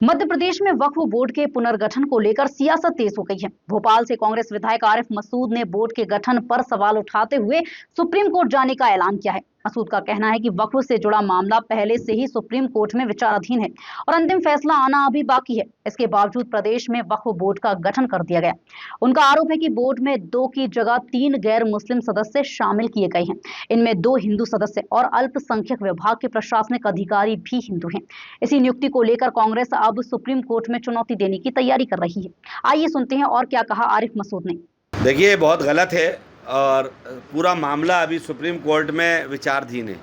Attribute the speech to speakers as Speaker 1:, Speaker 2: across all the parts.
Speaker 1: मध्य प्रदेश में वक्फ बोर्ड के पुनर्गठन को लेकर सियासत तेज हो गई है। भोपाल से कांग्रेस विधायक आरिफ मसूद ने बोर्ड के गठन पर सवाल उठाते हुए सुप्रीम कोर्ट जाने का ऐलान किया है। मसूद का कहना है कि वक्फ से जुड़ा मामला पहले से ही सुप्रीम कोर्ट में विचाराधीन है और अंतिम फैसला आना अभी बाकी है। इसके बावजूद प्रदेश में वक्फ बोर्ड का गठन कर दिया गया। उनका आरोप है कि बोर्ड में 2 की जगह 3 गैर मुस्लिम सदस्य शामिल किए गए हैं। इनमें 2 हिंदू सदस्य और अल्पसंख्यक विभाग के प्रशासनिक अधिकारी भी हिंदू हैं। इसी नियुक्ति को लेकर कांग्रेस अब सुप्रीम कोर्ट में चुनौती देने की तैयारी कर रही है। आइए सुनते हैं और क्या कहा आरिफ मसूद ने।
Speaker 2: देखिए, बहुत गलत है और पूरा मामला अभी सुप्रीम कोर्ट में विचाराधीन है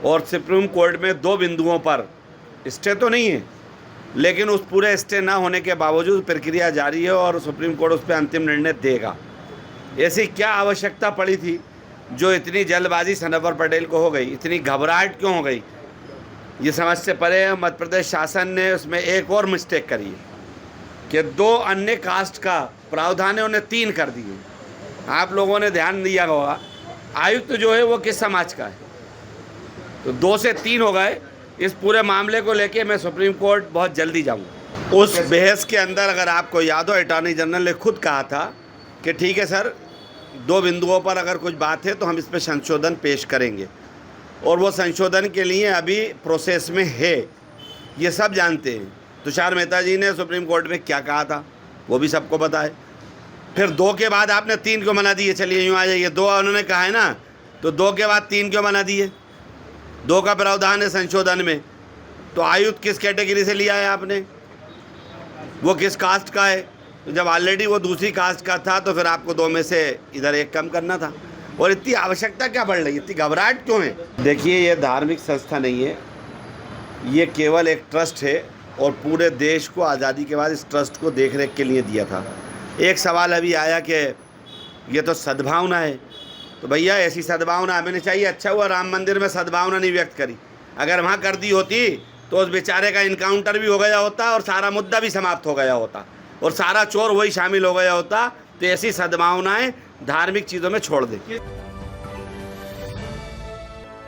Speaker 2: और सुप्रीम कोर्ट में 2 बिंदुओं पर स्टे तो नहीं है, लेकिन उस पूरे स्टे ना होने के बावजूद प्रक्रिया जारी है और सुप्रीम कोर्ट उस पर अंतिम निर्णय देगा। ऐसी क्या आवश्यकता पड़ी थी जो इतनी जल्दबाजी सनवर पटेल को हो गई, इतनी घबराहट क्यों हो गई, ये समझ से परे है। मध्य प्रदेश शासन ने उसमें एक और मिस्टेक करी है कि 2 अन्य कास्ट का प्रावधान है, उन्हें 3 कर दिए। आप लोगों ने ध्यान दिया होगा, आयुक्त जो है वो किस समाज का है, तो 2 से 3 हो गए। इस पूरे मामले को लेके मैं सुप्रीम कोर्ट बहुत जल्दी जाऊंगा। उस बहस के अंदर अगर आपको याद हो, अटॉर्नी जनरल ने खुद कहा था कि ठीक है सर, 2 बिंदुओं पर अगर कुछ बात है तो हम इस पर संशोधन पेश करेंगे, और वो संशोधन के लिए अभी प्रोसेस में है, ये सब जानते हैं। तुषार मेहता जी ने सुप्रीम कोर्ट में क्या कहा था वो भी सबको पता है। फिर 2 के बाद आपने 3 क्यों बना दिए? चलिए यूँ आ जाइए, 2 उन्होंने कहा है ना, तो 2 के बाद 3 क्यों बना दिए? 2 का प्रावधान है संशोधन में, तो आयुक्त किस कैटेगरी से लिया है आपने, वो किस कास्ट का है? तो जब ऑलरेडी वो दूसरी कास्ट का था तो फिर आपको 2 में से इधर 1 कम करना था। और इतनी आवश्यकता क्या बढ़ रही है, इतनी घबराहट क्यों है? देखिए, ये धार्मिक संस्था नहीं है, ये केवल एक ट्रस्ट है और पूरे देश को आज़ादी के बाद इस ट्रस्ट को देख रेख के लिए दिया था। एक सवाल अभी आया कि ये तो सद्भावना है, तो भैया ऐसी सद्भावना हमें नहीं चाहिए। अच्छा हुआ राम मंदिर में सद्भावना नहीं व्यक्त करी, अगर वहाँ कर दी होती तो उस बेचारे का इनकाउंटर भी हो गया होता और सारा मुद्दा भी समाप्त हो गया होता और सारा चोर वही शामिल हो गया होता। तो ऐसी सद्भावनाएं धार्मिक चीज़ों में छोड़ दें।